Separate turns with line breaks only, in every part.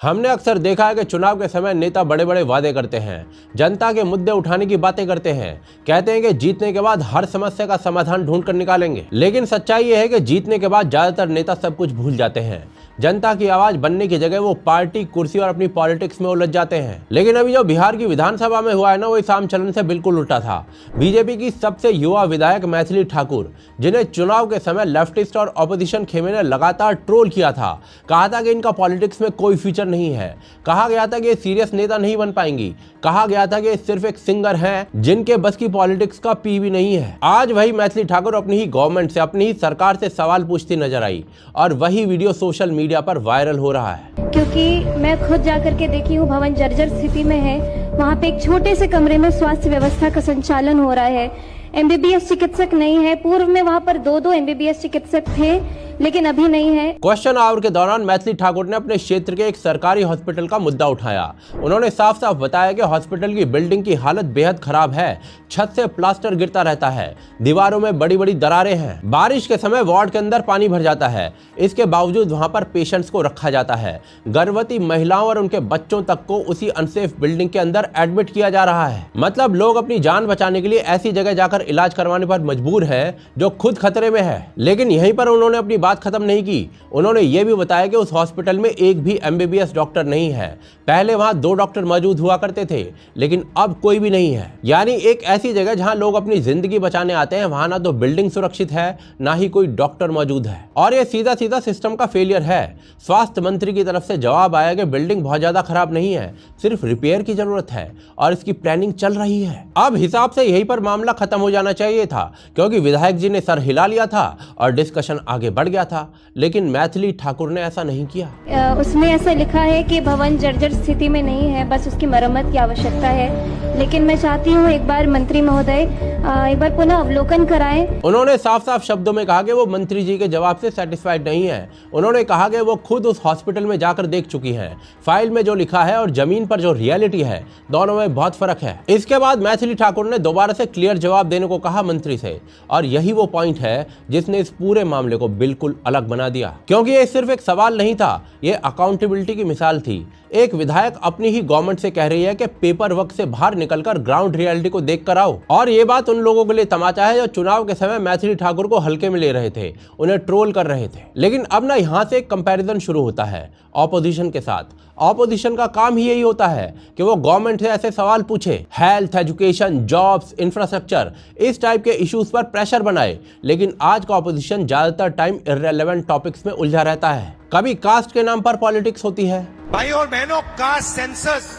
हमने अक्सर देखा है कि चुनाव के समय नेता बड़े बड़े वादे करते हैं, जनता के मुद्दे उठाने की बातें करते हैं, कहते हैं कि जीतने के बाद हर समस्या का समाधान ढूंढ कर निकालेंगे। लेकिन सच्चाई यह है कि जीतने के बाद ज्यादातर नेता सब कुछ भूल जाते हैं। जनता की आवाज बनने की जगह वो पार्टी, कुर्सी और अपनी पॉलिटिक्स में उलझ जाते हैं। लेकिन अभी जो बिहार की विधानसभा में हुआ है ना, वो इस आम चलन से बिल्कुल उल्टा था। बीजेपी की सबसे युवा विधायक मैथिली ठाकुर, जिन्हें चुनाव के समय लेफ्टिस्ट और ऑपोजिशन खेमे ने लगातार ट्रोल किया था, कहा था कि इनका पॉलिटिक्स में कोई फ्यूचर नहीं है। कहा गया था कि ये सीरियस नेता नहीं बन पाएंगी। कहा गया था कि ये सिर्फ एक सिंगर हैं जिनके बस की पॉलिटिक्स का पी भी नहीं है। आज वही मैथिली ठाकुर अपनी ही गवर्नमेंट से, अपनी ही सरकार से सवाल पूछती नजर आई और वही वीडियो सोशल मीडिया पर वायरल हो रहा है।
क्योंकि मैं खुद जाकर के देखी हूँ, भवन जर्जर स्थिति में है। वहाँ पे एक छोटे से कमरे में स्वास्थ्य व्यवस्था का संचालन हो रहा है। एमबीबीएस चिकित्सक नहीं है। पूर्व में वहाँ पर 2-2 एमबीबीएस चिकित्सक थे, लेकिन अभी नहीं है।
क्वेश्चन आवर के दौरान मैथिली ठाकुर ने अपने क्षेत्र के एक सरकारी हॉस्पिटल का मुद्दा उठाया। उन्होंने साफ साफ बताया कि हॉस्पिटल की बिल्डिंग की हालत बेहद खराब है। छत से प्लास्टर गिरता रहता है, दीवारों में बड़ी बड़ी दरारें हैं, बारिश के समय वार्ड के अंदर पानी भर जाता है। इसके बावजूद वहां पर पेशेंट्स को रखा जाता है। गर्भवती महिलाओं और उनके बच्चों तक को उसी अनसेफ बिल्डिंग के अंदर एडमिट किया जा रहा है। मतलब लोग अपनी जान बचाने के लिए ऐसी जगह जाकर इलाज करवाने पर मजबूर है जो खुद खतरे में है। लेकिन यहीं पर उन्होंने अपनी बात खत्म नहीं की। उन्होंने ये भी बताया कि उस हॉस्पिटल में एक भी एमबीबीएस डॉक्टर नहीं है। पहले वहां 2 डॉक्टर मौजूद हुआ करते थे, लेकिन अब कोई भी नहीं है। यानी एक ऐसी जगह जहां लोग अपनी जिंदगी बचाने आते हैं, वहां ना तो बिल्डिंग सुरक्षित है, ना ही कोई डॉक्टर मौजूद है। और ये सीधा सीधा सिस्टम का फेलियर है। स्वास्थ्य मंत्री की तरफ से जवाब आया कि बिल्डिंग बहुत ज्यादा खराब नहीं है, सिर्फ रिपेयर की जरूरत है और इसकी प्लानिंग चल रही है। अब हिसाब से यहीं पर मामला खत्म हो जाना चाहिए था, क्योंकि विधायक जी ने सर हिला लिया था और डिस्कशन आगे बढ़ गया था। लेकिन मैथिली ठाकुर ने ऐसा नहीं किया।
उसमें ऐसा लिखा है कि भवन जर्जर स्थिति में नहीं है, बस उसकी मरम्मत की आवश्यकता है। लेकिन मैं चाहती हूँ एक बार मंत्री महोदय एक बार पुनः अवलोकन कराएं।
उन्होंने साफ साफ शब्दों में कहा कि वो मंत्री जी के जवाब से सेटिस्फाइड नहीं है। उन्होंने कहा कि वो खुद उस हॉस्पिटल में जाकर देख चुकी हैं। फाइल में जो लिखा है और जमीन पर जो रियलिटी है, दोनों में बहुत फर्क है। इसके बाद मैथिली ठाकुर ने दोबारा से क्लियर जवाब देने को कहा मंत्री से, और यही वो पॉइंट है जिसने इस पूरे मामले को बिल्कुल अलग बना दिया। क्योंकि ये सिर्फ एक सवाल नहीं था, ये अकाउंटेबिलिटी की मिसाल थी। एक विधायक अपनी ही गवर्नमेंट से कह रही है कि पेपर वर्क से बाहर निकलकर ग्राउंड रियलिटी को देख कर आओ। और ये बात उन लोगों के लिए तमाचा है जो चुनाव के समय मैथिली ठाकुर को हल्के में ले रहे थे, उन्हें ट्रोल कर रहे थे। लेकिन अब ना यहाँ से एक कंपैरिजन शुरू होता है ऑपोजिशन के साथ। ऑपोजिशन का काम ही यही होता है कि वो गवर्नमेंट से ऐसे सवाल पूछे, हेल्थ, एजुकेशन, जॉब्स, इंफ्रास्ट्रक्चर, इस टाइप के इश्यूज पर प्रेशर बनाए। लेकिन आज का ऑपोजिशन ज्यादातर टाइम इररिलेवेंट टॉपिक्स में उलझा रहता है। कभी कास्ट के नाम पर पॉलिटिक्स होती है।
भाई और बहनों, कास्ट सेंसस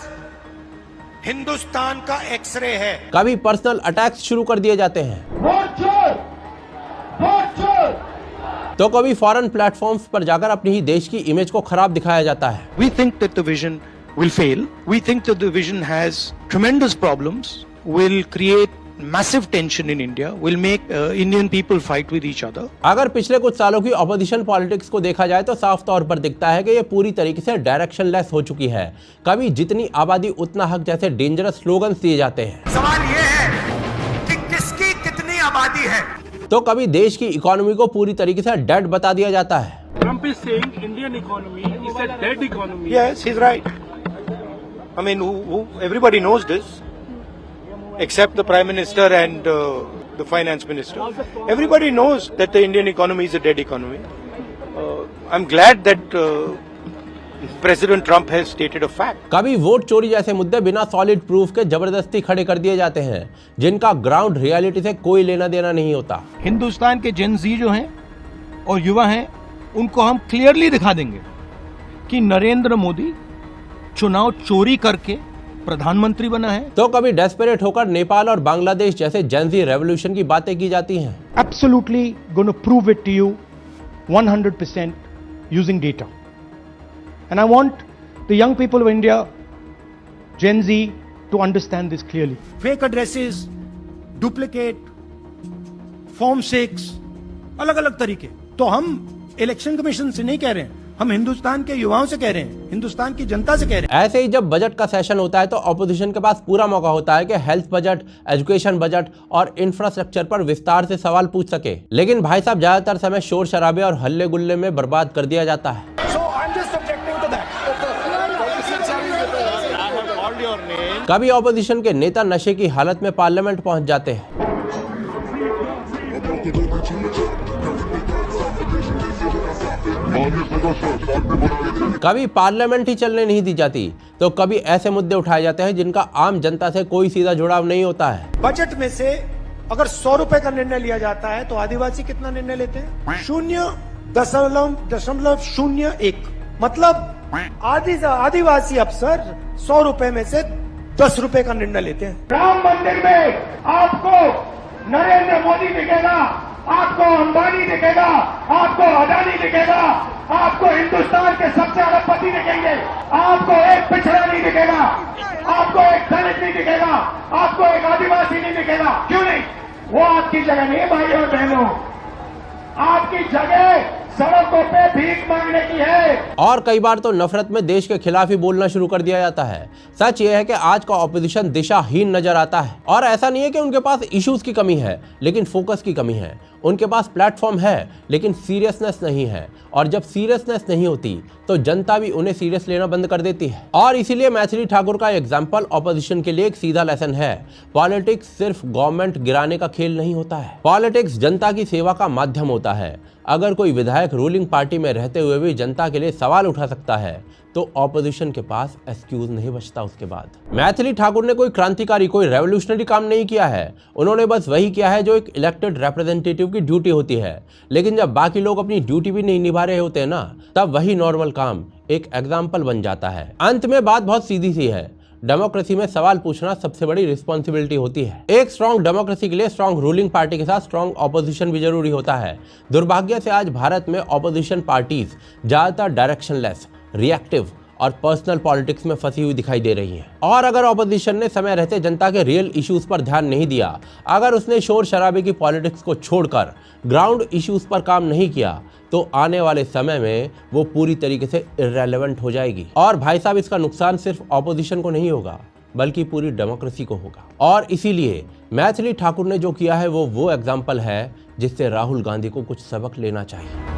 हिंदुस्तान का एक्सरे है।
कभी पर्सनल अटैक्स शुरू कर दिए जाते हैं। तो कभी फॉरेन प्लेटफॉर्म्स पर जाकर अपनी ही देश की इमेज को खराब दिखाया जाता है।
We think that the vision will fail. We think that the vision has tremendous problems, will create massive tension in India, will make Indian people fight with each other.
अगर पिछले कुछ सालों की ऑपोजिशन पॉलिटिक्स को देखा जाए तो साफ तौर पर दिखता है कि ये पूरी तरीके से डायरेक्शनलेस हो चुकी है। कभी जितनी आबादी उतना हक जैसे डेंजरस स्लोगन्स दिए जाते हैं।
सवाल ये है कि किसकी कितनी आबादी है।
तो कभी देश की इकोनॉमी को पूरी तरीके से डेड बता दिया जाता है।
Trump is saying Indian economy is a dead economy.
Yes, he's right. I mean, everybody knows this, except the Prime Minister and the Finance Minister. Everybody knows that the Indian economy is a dead economy. I'm glad that President Trump has stated a fact.
कभी vote चोरी जैसे मुद्दे बिना solid proof के जबरदस्ती खड़े कर दिए जाते हैं, जिनका ग्राउंड रियलिटी से कोई लेना देना नहीं होता।
हिंदुस्तान के जेन जी जो हैं और युवा हैं, उनको हम क्लियरली दिखा देंगे कि नरेंद्र मोदी चुनाव चोरी करके प्रधानमंत्री बना है।
तो कभी डेस्परेट होकर नेपाल और बांग्लादेश जैसे जेनजी रेवोल्यूशन की बातें की जाती हैं।
Absolutely going to prove it to you 100% using data. And I want the young people of India, Gen Z, to understand this clearly.
Fake addresses, duplicate, form 6, अलग अलग तरीके। तो हम इलेक्शन कमीशन से नहीं कह रहे हैं, हम हिंदुस्तान के युवाओं से कह रहे हैं, हिंदुस्तान की जनता से कह रहे हैं।
ऐसे ही जब बजट का सेशन होता है तो ऑपोजिशन के पास पूरा मौका होता है कि हेल्थ बजट, एजुकेशन बजट और इंफ्रास्ट्रक्चर पर विस्तार से सवाल पूछ सके। लेकिन भाई साहब, ज्यादातर समय शोर शराबे और हल्ले गुल्ले में बर्बाद कर दिया जाता है।
So I'm just objecting to that.
कभी ऑपोजिशन के नेता नशे की हालत में पार्लियामेंट पहुंच जाते हैं, कभी पार्लियामेंट ही चलने नहीं दी जाती, तो कभी ऐसे मुद्दे उठाए जाते हैं जिनका आम जनता से कोई सीधा जुड़ाव नहीं होता है।
बजट में से अगर 100 रुपए का निर्णय लिया जाता है तो आदिवासी कितना निर्णय लेते हैं? 0.001। मतलब आदिवासी अफसर 100 रुपए में से 10 रुपए का निर्णय लेते हैं।
राम मंदिर में आपको नरेंद्र मोदी दिखेगा, आपको अंबानी दिखेगा, आपको अदानी दिखेगा, आपको हिंदुस्तान के सबसे अरबपति दिखेंगे, आपको एक पिछड़ा नहीं दिखेगा, आपको एक दलित नहीं दिखेगा, आपको एक आदिवासी नहीं दिखेगा। क्यों नहीं? वो आपकी जगह नहीं, भाई और बहनों, आपकी जगह सड़कों पे भीख मांगने की है।
और कई बार तो नफरत में देश के खिलाफ ही बोलना शुरू कर दिया जाता है। सच यह है कि आज का ऑपोजिशन दिशाहीन नजर आता है, और ऐसा नहीं है कि उनके पास इश्यूज की कमी है, लेकिन फोकस की कमी है। उनके पास प्लेटफॉर्म है, लेकिन सीरियसनेस नहीं है, और जब सीरियसनेस नहीं होती तो जनता भी उन्हें सीरियस लेना बंद कर देती है। और इसीलिए मैथिली ठाकुर का एग्जाम्पल ऑपोजिशन के लिए एक सीधा लेसन है। पॉलिटिक्स सिर्फ गवर्नमेंट गिराने का खेल नहीं होता है, पॉलिटिक्स जनता की सेवा का माध्यम होता है। अगर कोई विधायक रूलिंग पार्टी में रहते हुए भी जनता के लिए सवाल उठा सकता है, तो ऑपोजिशन के पास एक्सक्यूज नहीं बचता उसके बाद। मैथिली ठाकुर ने कोई क्रांतिकारी, कोई रेवोल्यूशनरी काम नहीं किया है। उन्होंने बस वही किया है जो एक इलेक्टेड रिप्रेजेंटेटिव की ड्यूटी होती है। लेकिन जब बाकी लोग अपनी ड्यूटी भी नहीं निभा रहे होते ना, तब वही नॉर्मल काम एक एग्जाम्पल बन जाता है। अंत में बात बहुत सीधी सी है, डेमोक्रेसी में सवाल पूछना सबसे बड़ी रिस्पॉन्सिबिलिटी होती है। एक स्ट्रॉन्ग डेमोक्रेसी के लिए स्ट्रॉन्ग रूलिंग पार्टी के साथ स्ट्रॉन्ग ऑपोजिशन भी जरूरी होता है। दुर्भाग्य से आज भारत में ऑपोजिशन पार्टीज ज्यादातर डायरेक्शनलेस, रिएक्टिव और पर्सनल पॉलिटिक्स में फंसी हुई दिखाई दे रही हैं। और अगर ऑपोजिशन ने समय रहते जनता के रियल इश्यूज पर ध्यान नहीं दिया, अगर उसने शोर शराबे की पॉलिटिक्स को छोड़कर ग्राउंड इश्यूज पर काम नहीं किया, तो आने वाले समय में वो पूरी तरीके से इररेलेवेंट हो जाएगी। और भाई साहब, इसका नुकसान सिर्फ ऑपोजिशन को नहीं होगा, बल्कि पूरी डेमोक्रेसी को होगा। और इसीलिए मैथिली ठाकुर ने जो किया है वो एग्जाम्पल है जिससे राहुल गांधी को कुछ सबक लेना चाहिए।